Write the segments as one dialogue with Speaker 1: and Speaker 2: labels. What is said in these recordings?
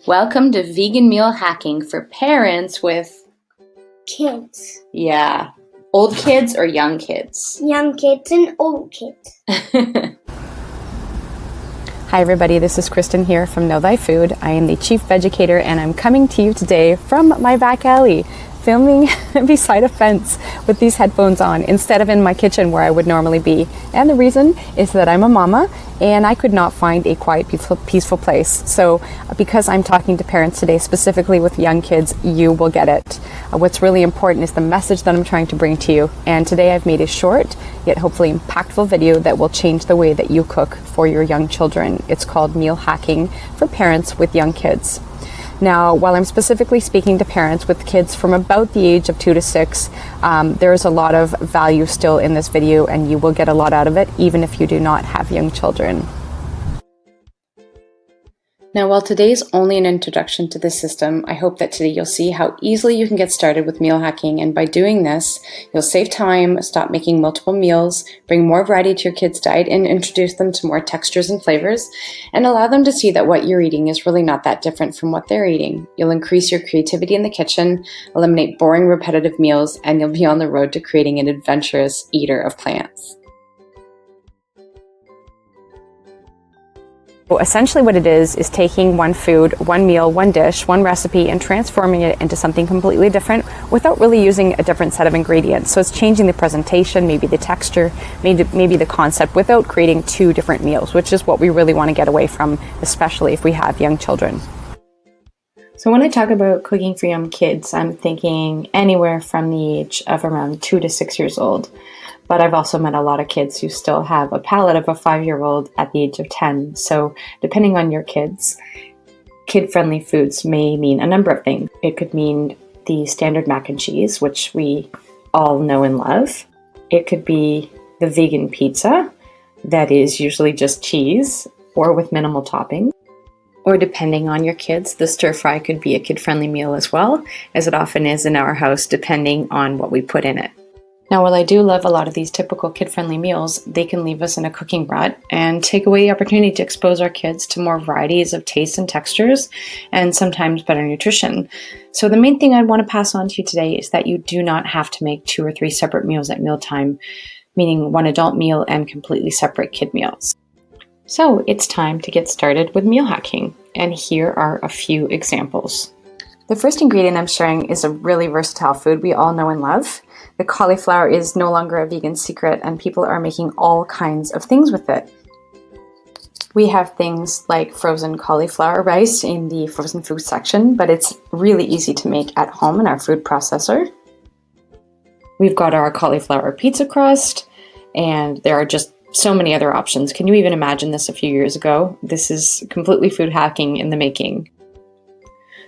Speaker 1: Welcome to Vegan Meal Hacking for parents with
Speaker 2: kids.
Speaker 1: Yeah. Old kids or young kids?
Speaker 2: Young kids and old kids.
Speaker 3: Hi everybody, this is Kristen here from Know Thy Food. I am the Chief Vegucator and I'm coming to you today from my back alley, filming beside a fence with these headphones on instead of in my kitchen where I would normally be. And the reason is that I'm a mama and I could not find a quiet, peaceful place. So because I'm talking to parents today, specifically with young kids, you will get it. What's really important is the message that I'm trying to bring to you. And today I've made a short, yet hopefully impactful video that will change the way that you cook for your young children. It's called Meal Hacking for Parents with Young Kids. Now, while I'm specifically speaking to parents with kids from about the age of 2 to 6, there's a lot of value still in this video and you will get a lot out of it, even if you do not have young children.
Speaker 1: Now, while today's only an introduction to this system, I hope that today you'll see how easily you can get started with meal hacking, and by doing this, you'll save time, stop making multiple meals, bring more variety to your kids' diet, and introduce them to more textures and flavors, and allow them to see that what you're eating is really not that different from what they're eating. You'll increase your creativity in the kitchen, eliminate boring, repetitive meals, and you'll be on the road to creating an adventurous eater of plants.
Speaker 3: Essentially what it is taking one food, one meal, one dish, one recipe, and transforming it into something completely different without really using a different set of ingredients. So it's changing the presentation, maybe the texture, maybe the concept, without creating two different meals, which is what we really want to get away from, especially if we have young children.
Speaker 1: So when I talk about cooking for young kids, I'm thinking anywhere from the age of around 2 to 6 years old. But I've also met a lot of kids who still have a palate of a 5-year-old at the age of 10. So depending on your kids, kid-friendly foods may mean a number of things. It could mean the standard mac and cheese, which we all know and love. It could be the vegan pizza that is usually just cheese or with minimal topping. Or depending on your kids, the stir fry could be a kid-friendly meal as well, as it often is in our house, depending on what we put in it. Now, while I do love a lot of these typical kid-friendly meals, they can leave us in a cooking rut and take away the opportunity to expose our kids to more varieties of tastes and textures, and sometimes better nutrition. So the main thing I want to pass on to you today is that you do not have to make 2 or 3 separate meals at mealtime, meaning one adult meal and completely separate kid meals. So it's time to get started with meal hacking, and here are a few examples. The first ingredient I'm sharing is a really versatile food we all know and love. The cauliflower is no longer a vegan secret, and people are making all kinds of things with it. We have things like frozen cauliflower rice in the frozen food section, but it's really easy to make at home in our food processor. We've got our cauliflower pizza crust, and there are just so many other options. Can you even imagine this a few years ago? This is completely food hacking in the making.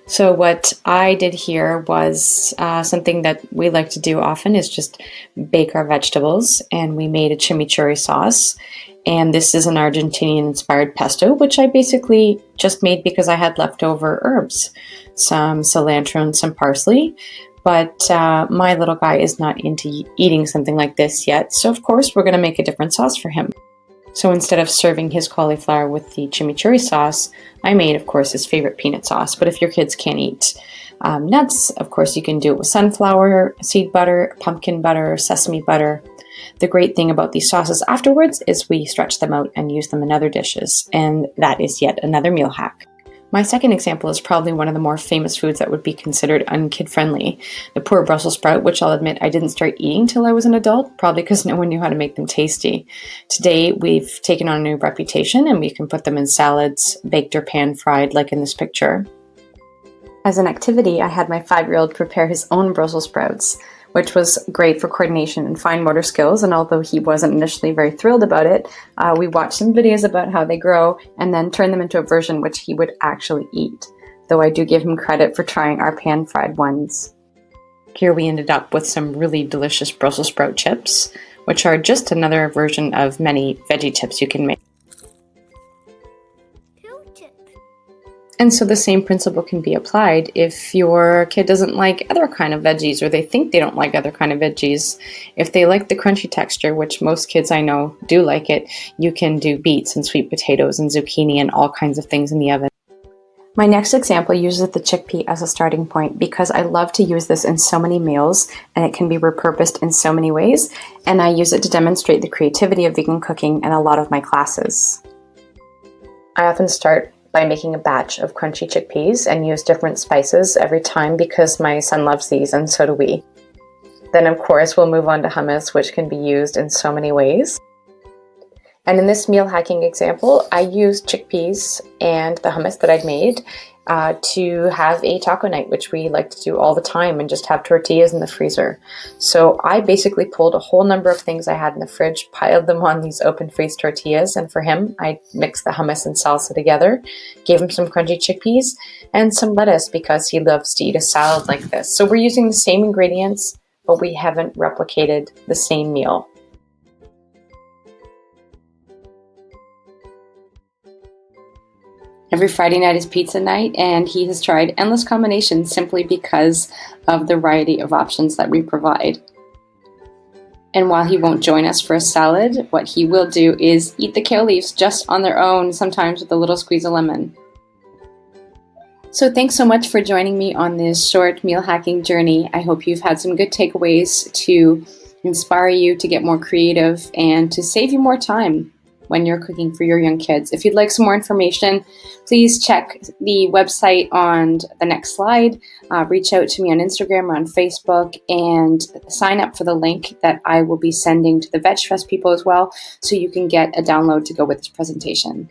Speaker 1: So what I did here was something that we like to do often is just bake our vegetables, and we made a chimichurri sauce. And this is an Argentinian-inspired pesto, which I basically just made because I had leftover herbs, some cilantro and some parsley. But my little guy is not into eating something like this yet, so of course we're going to make a different sauce for him. So instead of serving his cauliflower with the chimichurri sauce, I made, of course, his favorite peanut sauce. But if your kids can't eat nuts, of course, you can do it with sunflower, seed butter, pumpkin butter, sesame butter. The great thing about these sauces afterwards is we stretch them out and use them in other dishes. And that is yet another meal hack. My second example is probably one of the more famous foods that would be considered unkid-friendly. The poor Brussels sprout, which I'll admit I didn't start eating till I was an adult, probably because no one knew how to make them tasty. Today, we've taken on a new reputation, and we can put them in salads, baked or pan-fried, like in this picture. As an activity, I had my 5-year-old prepare his own Brussels sprouts, which was great for coordination and fine motor skills. And although he wasn't initially very thrilled about it, we watched some videos about how they grow and then turn them into a version which he would actually eat. Though I do give him credit for trying our pan-fried ones. Here we ended up with some really delicious Brussels sprout chips, which are just another version of many veggie chips you can make. And so the same principle can be applied if your kid doesn't like other kind of veggies, or they think they don't like other kind of veggies. If they like the crunchy texture, which most kids I know do like it, you can do beets and sweet potatoes and zucchini and all kinds of things in the oven. My next example uses the chickpea as a starting point because I love to use this in so many meals and it can be repurposed in so many ways, and I use it to demonstrate the creativity of vegan cooking in a lot of my classes. I often start by making a batch of crunchy chickpeas and use different spices every time because my son loves these and so do we. Then of course we'll move on to hummus, which can be used in so many ways. And in this meal hacking example, I used chickpeas and the hummus that I'd made to have a taco night, which we like to do all the time and just have tortillas in the freezer. So I basically pulled a whole number of things I had in the fridge, piled them on these open freeze tortillas, and for him, I mixed the hummus and salsa together, gave him some crunchy chickpeas and some lettuce because he loves to eat a salad like this. So we're using the same ingredients, but we haven't replicated the same meal. Every Friday night is pizza night, and he has tried endless combinations simply because of the variety of options that we provide. And while he won't join us for a salad, what he will do is eat the kale leaves just on their own, sometimes with a little squeeze of lemon. So thanks so much for joining me on this short meal hacking journey. I hope you've had some good takeaways to inspire you to get more creative and to save you more time when you're cooking for your young kids. If you'd like some more information, please check the website on the next slide. Reach out to me on Instagram or on Facebook and sign up for the link that I will be sending to the Veg Fest people as well, so you can get a download to go with this presentation.